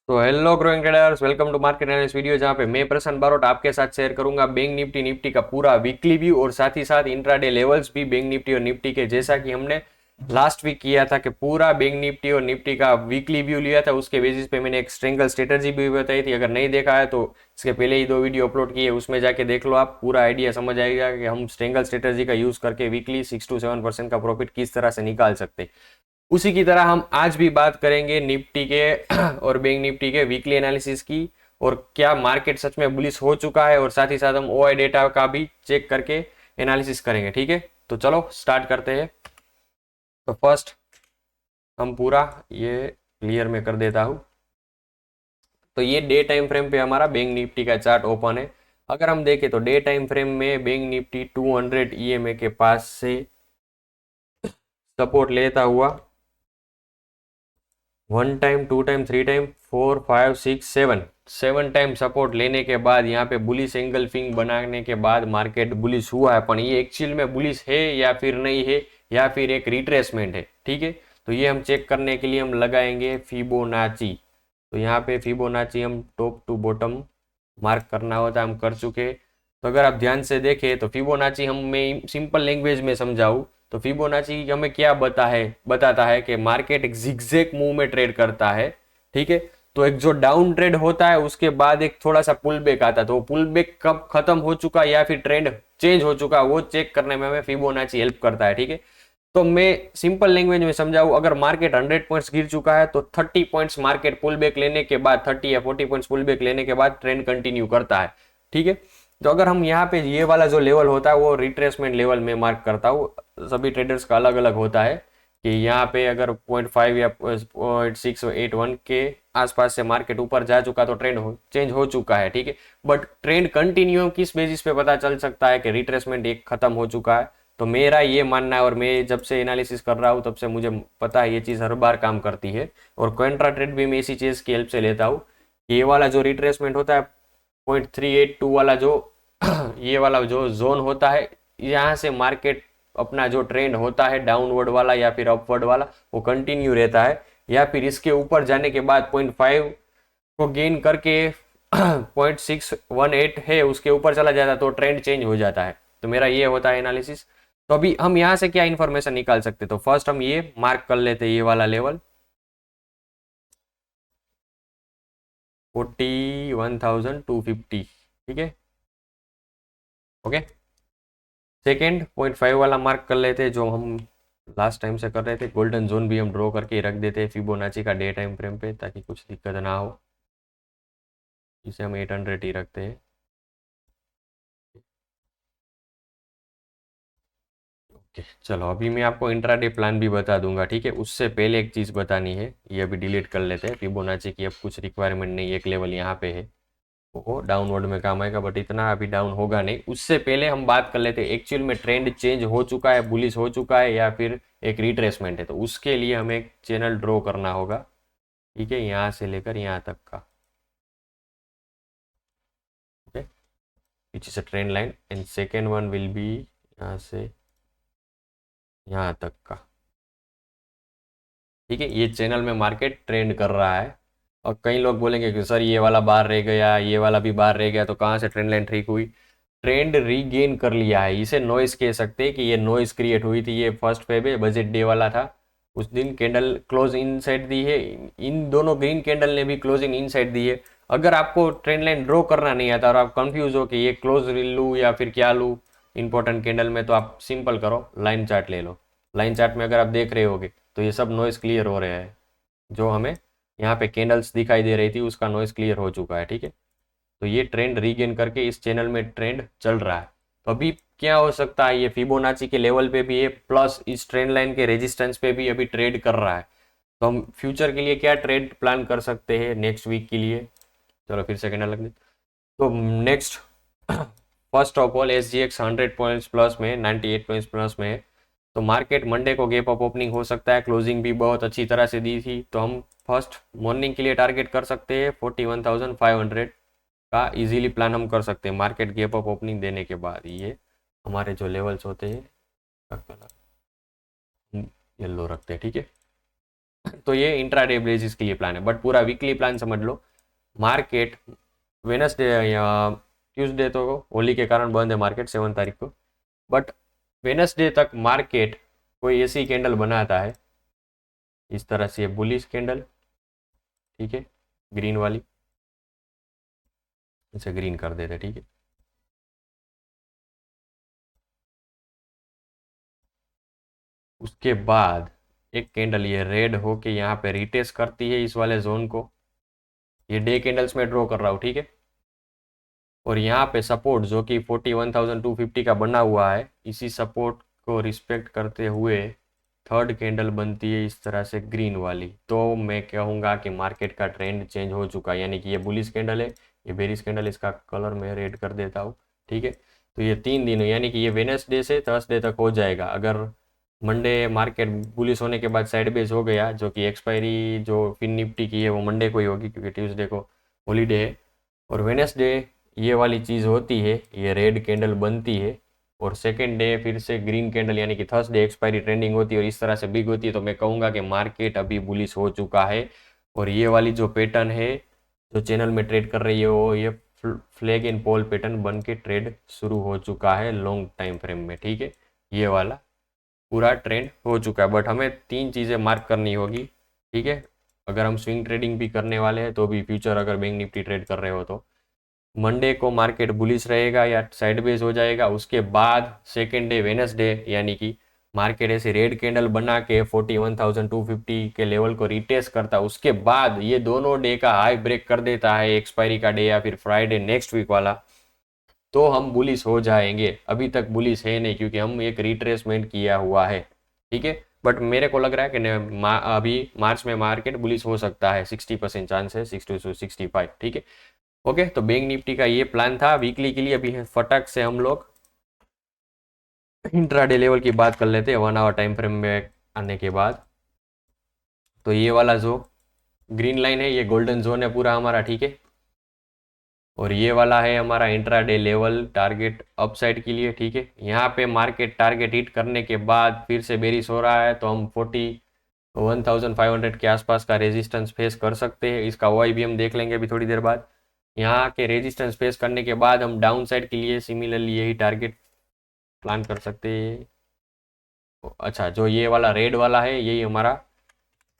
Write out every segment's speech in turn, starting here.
तो hello growing traders, welcome to market analysis video, जहां पे मैं प्रशांत बारोट आपके साथ शेयर करूंगा बैंक निफ्टी निफ्टी का पूरा वीकली व्यू और साथ ही साथ इंट्राडे लेवल्स भी बैंक निफ्टी और निफ्टी के, जैसा कि हमने लास्ट वीक किया था कि पूरा बैंक निफ्टी और निफ्टी का वीकली व्यू लिया था। उसके बेसिस पे मैंने एक स्ट्रेंगल स्ट्रेटजी भी बताई थी। अगर नहीं देखा है तो इसके पहले ही दो वीडियो अपलोड किए, उसमें जाके देख लो, आप पूरा आइडिया समझ आएगा कि हम स्ट्रेंगल स्ट्रेटजी का यूज करके वीकली 6 to 7% का प्रॉफिट किस तरह से निकाल सकते हैं। उसी की तरह हम आज भी बात करेंगे निफ्टी के और बैंक निफ्टी के वीकली एनालिसिस की, और क्या मार्केट सच में बुलिश हो चुका है, और साथ ही साथ हम ओआई डेटा का भी चेक करके एनालिसिस करेंगे। ठीक है, तो चलो स्टार्ट करते हैं। तो फर्स्ट हम पूरा ये क्लियर में कर देता हूँ। तो ये डे टाइम फ्रेम पे हमारा बैंक निफ्टी का चार्ट ओपन है। अगर हम देखें तो डे टाइम फ्रेम में बैंक निफ्टी 200 ईएमए के पास से सपोर्ट लेता हुआ 1 time, 2 time, 3 time, 4, 5, 6, 7 7 time support लेने के बाद यहाँ पे बुलिश एंगल्फिंग बनाने के बाद मार्केट बुलिश हुआ है। पर ये एक्चुअल में बुलिश है या फिर नहीं है, या फिर एक रिट्रेसमेंट है। ठीक है, तो ये हम चेक करने के लिए हम लगाएंगे फिबोनाची। तो यहाँ पे फिबोनाची हम टॉप टू बॉटम मार्क करना होता है, हम कर चुके। तो अगर आप ध्यान से देखें तो फिबोनाची हम, मैं सिंपल लैंग्वेज में समझाऊँ तो फिबोनाची हमें क्या बताता है कि मार्केट एक जिगजैग मूव में ट्रेड करता है। ठीक है, तो एक जो डाउन ट्रेड होता है उसके बाद एक थोड़ा सा पुल बैक आता है, तो वो पुल बैक कब खत्म हो चुका या फिर ट्रेंड चेंज हो चुका वो चेक करने में हमें फिबोनाची हेल्प करता है। ठीक है, तो मैं सिंपल लैंग्वेज में समझाऊं, अगर मार्केट 100 पॉइंट्स गिर चुका है तो 30 पॉइंट्स मार्केट पुल बैक लेने के बाद, 30 या 40 पॉइंट्स पुल बैक लेने के बाद ट्रेंड कंटिन्यू करता है। ठीक है, तो अगर हम यहाँ पे ये वाला जो लेवल होता है वो रिट्रेसमेंट लेवल में मार्क करता हूँ। सभी ट्रेडर्स का अलग अलग होता है कि यहाँ पे अगर 0.5 या 0.681 के आसपास से मार्केट ऊपर जा चुका तो ट्रेंड चेंज हो चुका है। ठीक है, बट ट्रेंड कंटिन्यू किस बेसिस पे पता चल सकता है कि रिट्रेसमेंट एक खत्म हो चुका है? तो मेरा ये मानना है, और मैं जब से एनालिसिस कर रहा हूँ तब से मुझे पता है ये चीज़ हर बार काम करती है। और कॉन्ट्रा ट्रेड भी मैं इसी चीज़ की हेल्प से लेता हूँ। ये वाला जो रिट्रेसमेंट होता है 0.382 वाला जो ये वाला जो जोन होता है, यहाँ से मार्केट अपना जो ट्रेंड होता है डाउनवर्ड वाला या फिर अपवर्ड वाला वो कंटिन्यू रहता है, या फिर इसके ऊपर जाने के बाद 0.5 को गेन करके 0.618 है उसके ऊपर चला जाता है तो ट्रेंड चेंज हो जाता है। तो मेरा ये होता है एनालिसिस। तो अभी हम यहाँ से क्या इन्फॉर्मेशन निकाल सकते, तो फर्स्ट हम ये मार्क कर लेते हैं, ये वाला लेवल 41,250। ठीक है, ओके। सेकेंड 0.5 वाला मार्क कर लेते हैं, जो हम लास्ट टाइम से कर रहे थे। गोल्डन जोन भी हम ड्रॉ करके रख देते हैं फिबोनाची का डे टाइम फ्रेम पे, ताकि कुछ दिक्कत ना हो। इसे हम 800 ही रखते हैं। ओके, चलो अभी मैं आपको इंट्राडे प्लान भी बता दूंगा। ठीक है, उससे पहले एक चीज़ बतानी है, ये अभी डिलीट कर लेते हैं। फिबोनाची की अब कुछ रिक्वायरमेंट नहीं, एक लेवल यहाँ पे है, वो डाउनवर्ड में काम आएगा, बट इतना अभी डाउन होगा नहीं। उससे पहले हम बात कर लेते हैं एक्चुअल में ट्रेंड चेंज हो चुका है, बुलिश हो चुका है, या फिर एक रिट्रेसमेंट है। तो उसके लिए हमें एक चैनल ड्रॉ करना होगा। ठीक है, यहाँ से लेकर यहाँ तक का। Okay, which is a trend line, and second one will be यहाँ से यहाँ तक का। ठीक है, ये चैनल में मार्केट ट्रेंड कर रहा है। और कई लोग बोलेंगे कि सर ये वाला बार रह गया, ये वाला भी बार रह गया, तो कहाँ से ट्रेंड लाइन ठीक हुई? ट्रेंड रीगेन कर लिया है, इसे नॉइस कह सकते हैं कि ये नॉइस क्रिएट हुई थी। ये फर्स्ट फेब है, बजट डे वाला था, उस दिन कैंडल क्लोज इन साइड दी है। इन दोनों ग्रीन कैंडल ने भी क्लोजिंग इन साइड दी है। अगर आपको ट्रेंड लाइन ड्रॉ करना नहीं आता और आप कंफ्यूज हो कि ये क्लोज लूँ या फिर क्या लूँ इंपॉर्टेंट कैंडल में, तो आप सिंपल करो, लाइन चार्ट ले लो। लाइन चार्ट में अगर आप देख रहे होगे तो ये सब नॉइस क्लियर हो रहे हैं। जो हमें यहाँ पे कैंडल्स दिखाई दे रही थी उसका नॉइस क्लियर हो चुका है। ठीक है, तो ये ट्रेंड रीगेन करके इस चैनल में ट्रेंड चल रहा है। तो अभी क्या हो सकता है, ये फिबोनाची के लेवल पे भी है, प्लस इस ट्रेंड लाइन के रेजिस्टेंस पे भी अभी ट्रेड कर रहा है। तो हम फ्यूचर के लिए क्या ट्रेड प्लान कर सकते हैं नेक्स्ट वीक के लिए? चलो फिर सेकेंड लग दे। तो next first of all S G x 100 points plus में, 98 पॉइंट्स प्लस में है। तो मार्केट मंडे को गैप अप ओपनिंग हो सकता है, क्लोजिंग भी बहुत अच्छी तरह से दी थी। तो हम फर्स्ट मॉर्निंग के लिए टारगेट कर सकते हैं 41,500 का। इजीली प्लान हम कर सकते हैं मार्केट गैप अप ओपनिंग देने के बाद। ये हमारे जो लेवल्स होते हैं का कलर येलो रखते हैं। ठीक है, तो ये इंट्राडे बेसिस के लिए प्लान है, बट पूरा वीकली प्लान समझ लो। मार्केट वेनसडे या ट्यूसडे तो होली के कारण बंद है मार्केट 7 तारीख को, बट वेनसडे तक मार्केट कोई ऐसी कैंडल बनाता है इस तरह से, बुलिश कैंडल, ठीक है, ग्रीन वाली, इसे ग्रीन कर देते, ठीक है। उसके बाद एक कैंडल ये रेड हो के यहाँ पे रिटेस्ट करती है इस वाले जोन को, ये डे कैंडल्स में ड्रॉ कर रहा हूँ, ठीक है। और यहाँ पे सपोर्ट जो कि 41,250 का बना हुआ है, इसी सपोर्ट को रिस्पेक्ट करते हुए थर्ड कैंडल बनती है इस तरह से ग्रीन वाली, तो मैं कहूँगा कि मार्केट का ट्रेंड चेंज हो चुका है, यानी कि ये बुलिश कैंडल है, ये बेरिश कैंडल, इसका कलर मैं रेड कर देता हूँ, ठीक है। तो ये 3 दिन यानी कि ये वेडनेसडे से थर्सडे तक हो जाएगा। अगर मंडे मार्केट बुलिश होने के बाद साइड बेस हो गया, जो कि एक्सपायरी जो फिन निफ्टी की है वो मंडे को ही होगी क्योंकि ट्यूसडे को हॉलीडे है, और वेडनेसडे ये वाली चीज़ होती है, ये रेड कैंडल बनती है, और सेकेंड डे फिर से ग्रीन कैंडल यानी कि थर्सडे एक्सपायरी ट्रेंडिंग होती है और इस तरह से बिग होती है, तो मैं कहूँगा कि मार्केट अभी बुलिश हो चुका है। और ये वाली जो पैटर्न है जो चैनल में ट्रेड कर रही है वो ये फ्लैग एंड पोल पैटर्न बन के ट्रेड शुरू हो चुका है लॉन्ग टाइम फ्रेम में, ठीक है। ये वाला पूरा ट्रेंड हो चुका है, बट हमें 3 चीज़ें मार्क करनी होगी, ठीक है। अगर हम स्विंग ट्रेडिंग भी करने वाले हैं तो भी, फ्यूचर अगर बैंक निफ्टी ट्रेड कर रहे हो तो मंडे को मार्केट बुलिश रहेगा या साइडवेज हो जाएगा, उसके बाद सेकेंड डे वेडनेसडे यानी कि मार्केट ऐसे रेड कैंडल बना के 41,250 के लेवल को रिटेस्ट करता है, उसके बाद ये दोनों डे का हाई ब्रेक कर देता है एक्सपायरी का डे या फिर फ्राइडे नेक्स्ट वीक वाला, तो हम बुलिश हो जाएंगे। अभी तक बुलिश है नहीं क्योंकि हम एक रिट्रेसमेंट किया हुआ है, ठीक है। बट मेरे को लग रहा है कि अभी मार्च में मार्केट बुलिश हो सकता है, 60% चांस है, 60 to 65, ठीक है। ओके, तो बैंक निफ्टी का ये प्लान था वीकली के लिए। अभी फटक से हम लोग इंट्राडे लेवल की बात कर लेते हैं 1 आवर टाइम फ्रेम में आने के बाद। तो ये वाला जो ग्रीन लाइन है ये गोल्डन जोन है पूरा हमारा, ठीक है। और ये वाला है हमारा इंट्राडे लेवल टारगेट अपसाइड के लिए, ठीक है। यहाँ पे मार्केट टारगेट हिट करने के बाद फिर से बेरिश हो रहा है, तो हम 41,500 के आसपास का रेजिस्टेंस फेस कर सकते हैं। इसका OI भी हम देख लेंगे अभी थोड़ी देर बाद। यहाँ के रेजिस्टेंस फेस करने के बाद हम डाउन साइड के लिए सिमिलरली यही टारगेट प्लान कर सकते हैं। अच्छा, जो ये वाला रेड वाला है यही हमारा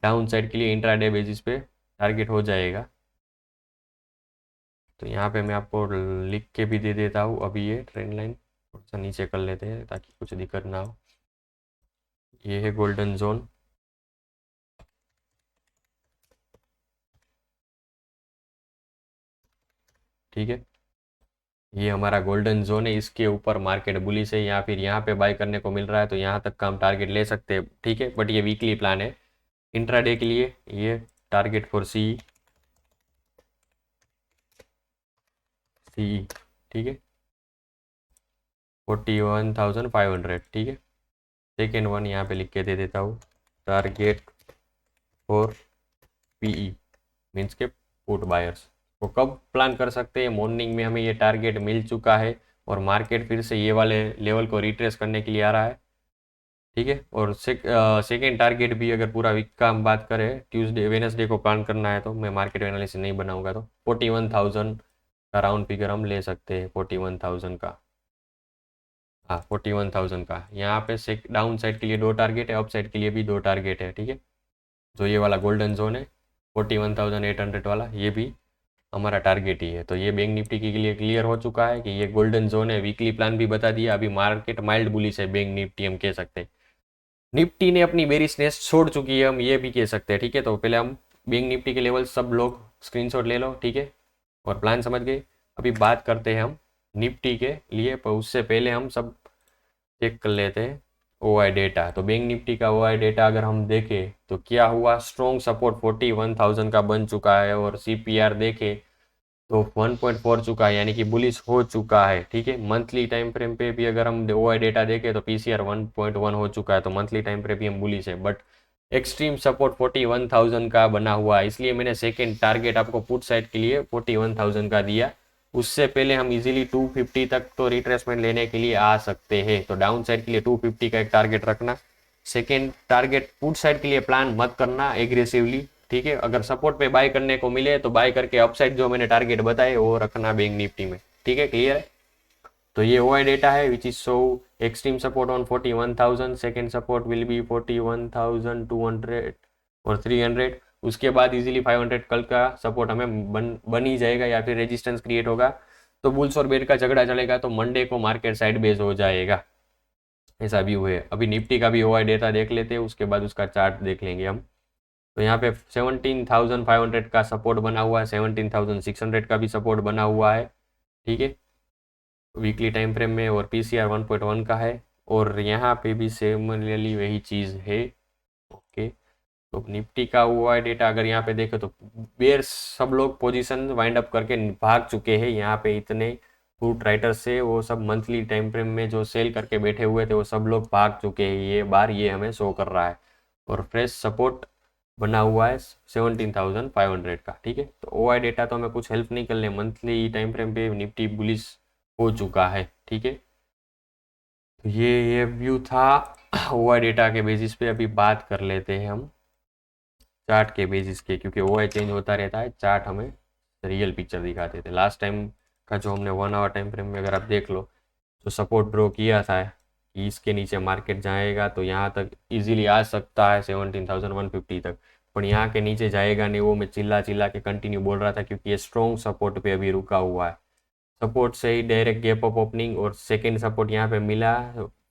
डाउन साइड के लिए इंट्राडे बेसिस पे टारगेट हो जाएगा। तो यहाँ पे मैं आपको लिख के भी दे देता हूँ अभी, ये ट्रेंड लाइन थोड़ा सा नीचे कर लेते हैं ताकि कुछ दिक्कत ना हो। ये है गोल्डन जोन, ठीक है। ये हमारा गोल्डन जोन है, इसके ऊपर मार्केट बुलिश है या फिर यहाँ पे बाय करने को मिल रहा है, तो यहाँ तक का हम टारगेट ले सकते हैं, ठीक है। बट ये वीकली प्लान है। इंट्राडे के लिए ये टारगेट फॉर सी, ठीक है, 41,500, ठीक है। सेकेंड वन यहाँ पे लिख के दे देता हूँ, टारगेट फॉर PE मीन्स के पुट बायर्स। तो कब प्लान कर सकते हैं? मॉर्निंग में हमें ये टारगेट मिल चुका है और मार्केट फिर से ये वाले लेवल को रिट्रेस करने के लिए आ रहा है, ठीक है। और सेकेंड टारगेट भी अगर पूरा वीक का हम बात करें, ट्यूसडे वेडनेसडे को प्लान करना है, तो मैं मार्केट एनालिसिस नहीं बनाऊंगा, तो 41,000 का राउंड फिगर हम ले सकते हैं, 41,000 का, हाँ 41,000 का। यहाँ पे डाउन साइड के लिए 2 टारगेट है, अप साइड के लिए भी 2 टारगेट है, ठीक है। जो ये वाला गोल्डन जोन है 41,800 वाला, ये भी हमारा टारगेट ही है। तो ये बैंक निफ्टी के लिए क्लियर हो चुका है कि ये गोल्डन जोन है। वीकली प्लान भी बता दिया। अभी मार्केट माइल्ड बुलिश है, बैंक निफ्टी हम कह सकते हैं। निफ्टी ने अपनी बेरिशनेस छोड़ चुकी है, हम ये भी कह सकते हैं, ठीक है। तो पहले हम बैंक निफ्टी के लेवल सब लोग स्क्रीनशॉट ले लो, ठीक है, और प्लान समझ गए। अभी बात करते हैं हम निफ्टी के लिए, पर उससे पहले हम सब चेक कर लेते हैं OI डेटा। तो बैंक निफ्टी का OI डेटा अगर हम देखें तो क्या हुआ, स्ट्रॉन्ग सपोर्ट 41,000 का बन चुका है, और CPR देखें तो 1.4 चुका है, यानी कि बुलिश हो चुका है, ठीक है। मंथली टाइम फ्रेम पे भी अगर हम OI डेटा देखें तो PCR 1.1 हो चुका है, तो मंथली टाइम फ्रेम भी हम बुलिश है। बट एक्सट्रीम सपोर्ट 41,000 का बना हुआ है, इसलिए मैंने सेकेंड टारगेट आपको पुट साइड के लिए 41,000 का दिया। उससे पहले हम इजीली 250 तक तो रिट्रेसमेंट लेने के लिए आ सकते हैं। तो डाउन साइड के लिए 250 का एक टारगेट रखना, सेकेंड टारगेट पुट साइड के लिए प्लान मत करना एग्रेसिवली, ठीक है। अगर सपोर्ट पे बाय करने को मिले तो बाय करके अपसाइड जो मैंने टारगेट बताए वो रखना बैंक निफ्टी में, ठीक है, क्लियर है। तो ये ओआई डेटा है which is show extreme support on 41,000, second support will be 41,200 और 300, उसके बाद इजीली 500 कल का सपोर्ट हमें बन ही जाएगा या फिर रेजिस्टेंस क्रिएट होगा तो बुल्स और बेर का झगड़ा चलेगा तो मंडे को मार्केट साइड बेस हो जाएगा, ऐसा व्यू है। अभी निफ्टी का भी ओआई डेटा देख लेते हैं, उसके बाद उसका चार्ट देख लेंगे हम। तो यहाँ पे 17,500 का सपोर्ट बना हुआ है, 17,600 का भी सपोर्ट बना हुआ है, ठीक है, वीकली टाइम फ्रेम में, और पीसीआर 1.1 का है, और यहाँ पे भी सिमिलरली वही चीज़ है, ओके। तो निफ्टी का हुआ है डेटा अगर यहाँ पे देखें तो बेयर सब लोग पोजीशन वाइंड अप करके भाग चुके हैं, यहाँ पे इतने पुट राइटर्स से वो सब मंथली टाइम फ्रेम में जो सेल करके बैठे हुए थे वो सब लोग भाग चुके हैं, ये बार ये हमें शो कर रहा है, और फ्रेश सपोर्ट बना हुआ है 17,500 का, ठीक है। तो ओआई डेटा तो हमें कुछ हेल्प नहीं कर ले, मंथली टाइम फ्रेम पे निफ्टी बुलिश हो चुका है, ठीक है। तो ये व्यू था ओआई डेटा के बेसिस पे। अभी बात कर लेते हैं हम चार्ट के बेसिस के, क्योंकि ओआई चेंज होता रहता है, चार्ट हमें रियल पिक्चर दिखाते थे। लास्ट टाइम का जो हमने 1 आवर टाइम फ्रेम में अगर आप देख लो जो सपोर्ट ड्रॉ किया था कि इसके नीचे मार्केट जाएगा तो यहाँ तक इजीली आ सकता है 17,150 तक, पर यहाँ के नीचे जाएगा नहीं, वो मैं चिल्ला चिल्ला के कंटिन्यू बोल रहा था, क्योंकि ये स्ट्रॉन्ग सपोर्ट पे अभी रुका हुआ है। सपोर्ट से ही डायरेक्ट गैप अप ओपनिंग और सेकेंड सपोर्ट यहाँ पे मिला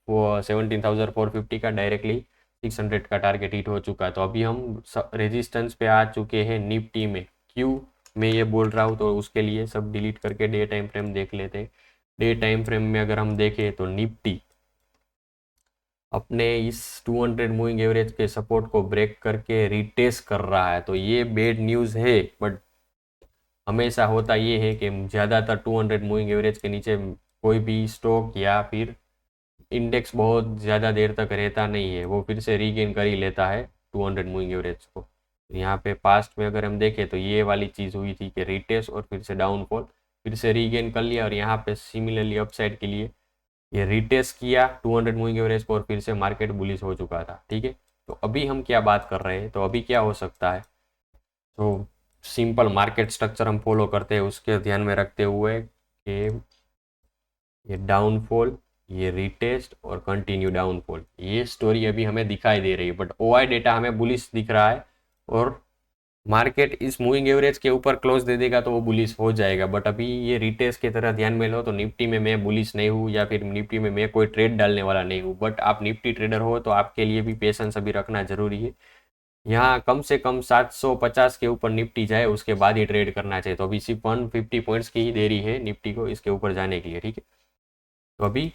वो 17,450 का, डायरेक्टली 600 का टारगेट हिट हो चुका है। तो अभी हम रेजिस्टेंस पे आ चुके हैं निफ्टी में। क्यों मैं ये बोल रहा हूँ तो उसके लिए सब डिलीट करके डे टाइम फ्रेम देख लेते हैं। डे टाइम फ्रेम में अगर हम देखें तो निफ्टी अपने इस 200 मूविंग एवरेज के सपोर्ट को ब्रेक करके रिटेस्ट कर रहा है, तो ये बैड न्यूज़ है। बट हमेशा होता ये है कि ज़्यादातर 200 मूविंग एवरेज के नीचे कोई भी स्टॉक या फिर इंडेक्स बहुत ज़्यादा देर तक रहता नहीं है, वो फिर से रीगेन कर ही लेता है 200 मूविंग एवरेज को। यहाँ पे पास्ट में अगर हम देखें तो ये वाली चीज़ हुई थी कि रिटेस्ट और फिर से डाउनफॉल, फिर से रीगेन कर लिया, और यहाँ पे सिमिलरली अपसाइड के लिए ये रिटेस्ट किया 200 मूविंग एवरेज को और फिर से मार्केट बुलिश हो चुका था, ठीक है। तो अभी हम क्या बात कर रहे हैं, तो अभी क्या हो सकता है, तो सिंपल मार्केट स्ट्रक्चर हम फॉलो करते हैं, उसके ध्यान में रखते हुए कि ये डाउनफॉल, ये रिटेस्ट और कंटिन्यू डाउनफॉल, ये स्टोरी अभी हमें दिखाई दे रही है। बट ओआई डेटा हमें बुलिश दिख रहा है, और मार्केट इस मूविंग एवरेज के ऊपर क्लोज दे देगा तो वो बुलिश हो जाएगा। बट अभी ये रिटेस्ट की तरह ध्यान में लो तो निफ्टी में मैं बुलिश नहीं हूँ, या फिर निफ्टी में मैं कोई ट्रेड डालने वाला नहीं हूँ। बट आप निफ्टी ट्रेडर हो तो आपके लिए भी पेशेंस अभी रखना जरूरी है। यहाँ कम से कम 750 के ऊपर निफ्टी जाए उसके बाद ही ट्रेड करना चाहिए। तो अभी सिर्फ 150 पॉइंट्स की ही देरी है निफ्टी को इसके ऊपर जाने के लिए, ठीक है। तो अभी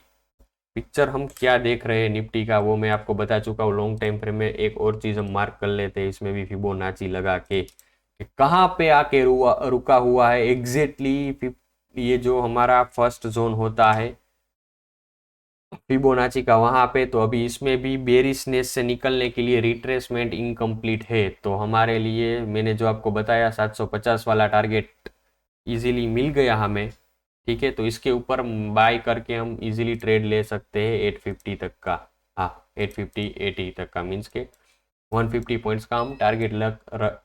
पिक्चर हम क्या देख रहे हैं निफ्टी का वो मैं आपको बता चुका हूँ। लॉन्ग टाइम फ्रेम में एक और चीज़ हम मार्क कर लेते हैं, इसमें भी फिबोनाची लगा के कि कहाँ पे आके रुका हुआ है एग्जैक्टली। ये जो हमारा फर्स्ट जोन होता है फिबोनाची का, वहाँ पे तो अभी इसमें भी बेरिशनेस से निकलने के लिए रिट्रेसमेंट इनकम्प्लीट है। तो हमारे लिए मैंने जो आपको बताया 750 वाला टारगेट इजीली मिल गया हमें, ठीक है। तो इसके ऊपर बाय करके हम इजीली ट्रेड ले सकते हैं 850 तक का, हाँ 850 80 तक का, मीन्स के 150 पॉइंट्स का हम टारगेट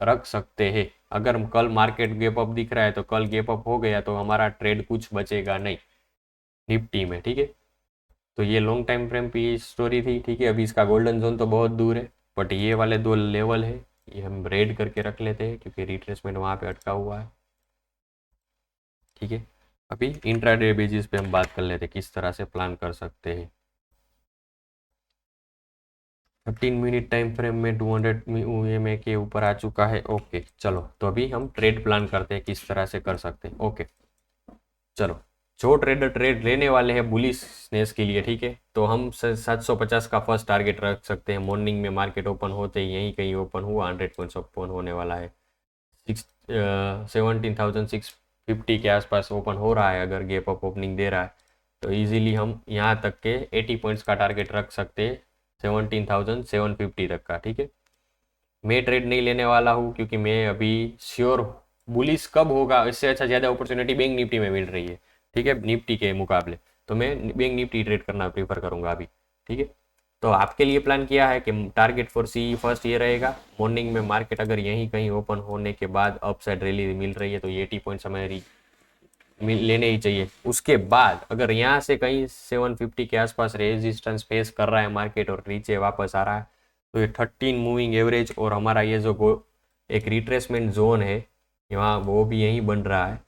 रख सकते हैं। अगर कल मार्केट गैप अप दिख रहा है तो कल गैप अप हो गया तो हमारा ट्रेड कुछ बचेगा नहीं निफ्टी में, ठीक है। तो ये लॉन्ग टाइम फ्रेम की स्टोरी थी, ठीक है। अभी इसका गोल्डन जोन तो बहुत दूर है, बट ये वाले दो लेवल है ये हम रेड करके रख लेते हैं क्योंकि रिट्रेसमेंट वहाँ पे अटका हुआ है, ठीक है। अभी इंट्राडे बेसिस पे हम बात कर लेते हैं किस तरह से प्लान कर सकते हैं। 15 मिनट टाइम फ्रेम में 200 EMA के ऊपर आ चुका है, ओके। चलो तो अभी हम ट्रेड प्लान करते हैं किस तरह से कर सकते हैं, ओके। चलो जो ट्रेडर ट्रेड लेने वाले हैं बुलिशनेस के लिए, ठीक है, तो हम 750 का फर्स्ट टारगेट रख सकते हैं। मॉर्निंग में मार्केट ओपन होते ही यहीं कहीं ओपन हुआ, 100 पॉइंट्स ओपन होने वाला है, 17,650 के आसपास ओपन हो रहा है। अगर गैप अप ओपनिंग दे रहा है तो इजीली हम यहाँ तक के 80 पॉइंट्स का टारगेट रख सकते हैं 17,750 तक का, ठीक है। मैं ट्रेड नहीं लेने वाला हूँ क्योंकि मैं अभी श्योर बुलिश कब होगा, इससे अच्छा ज़्यादा अपॉर्चुनिटी बैंक निफ्टी में मिल रही है, ठीक है, निफ्टी के मुकाबले। तो मैं बैंक निफ्टी ट्रेड करना प्रीफर करूँगा अभी, ठीक है। तो आपके लिए प्लान किया है कि टारगेट फॉर सी फर्स्ट ये रहेगा, मॉर्निंग में मार्केट अगर यहीं कहीं ओपन होने के बाद अपसाइड रैली मिल रही है तो ये 80 पॉइंट्स हमें लेने ही चाहिए। उसके बाद अगर यहाँ से कहीं 750 के आसपास रेजिस्टेंस फेस कर रहा है मार्केट और नीचे वापस आ रहा है तो ये 13 मूविंग एवरेज और हमारा ये जो एक रिट्रेसमेंट जोन है यहाँ वो भी यहीं बन रहा है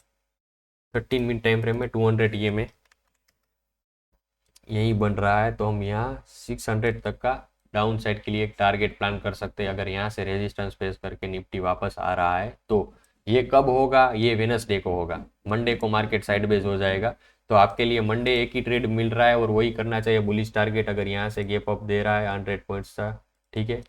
13 मिनट टाइम फ्रेम में 200 ये में यही बन रहा है। तो हम यहाँ 600 तक का डाउन साइड के लिए एक टारगेट प्लान कर सकते हैं अगर यहाँ से रेजिस्टेंस फेस करके निफ्टी वापस आ रहा है तो। ये कब होगा, ये वेनसडे को होगा, मंडे को मार्केट साइडवेज हो जाएगा। तो आपके लिए मंडे एक ही ट्रेड मिल रहा है और वही करना चाहिए बुलिश टारगेट अगर यहाँ से गैप अप दे रहा है 100 पॉइंट्स का, ठीक है।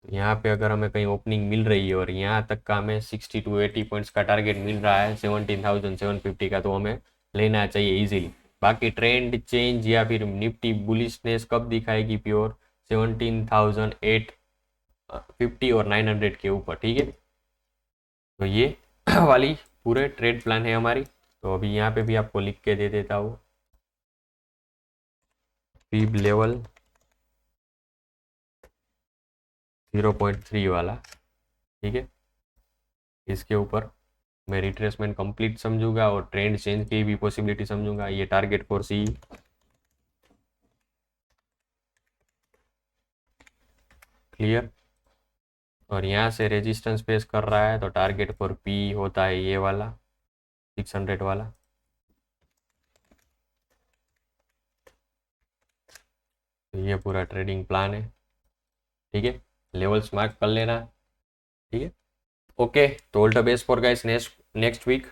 यहाँ पे अगर हमें कहीं ओपनिंग मिल रही है और यहाँ तक का हमें 60 to 80 पॉइंट्स का टारगेट मिल रहा है 17,750 का तो हमें लेना चाहिए इजीली। बाकी ट्रेंड चेंज या फिर निफ्टी बुलिशनेस कब दिखाएगी प्योर 17,850 और 900 के ऊपर, ठीक है। तो ये वाली पूरे ट्रेड प्लान है हमारी। तो अभी यहाँ पे भी आपको लिख के दे देता हूँ पीब लेवल 0.3 वाला, ठीक है। इसके ऊपर मैं रिट्रेसमेंट कंप्लीट समझूंगा और ट्रेंड चेंज की भी पॉसिबिलिटी समझूंगा। ये टारगेट फॉर सी क्लियर, और यहाँ से रेजिस्टेंस फेस कर रहा है तो टारगेट फॉर पी होता है ये वाला 600 वाला। तो ये पूरा ट्रेडिंग प्लान है, ठीक है। लेवल्स मार्क कर लेना, ठीक है। ओके, तो all the best for guys next week.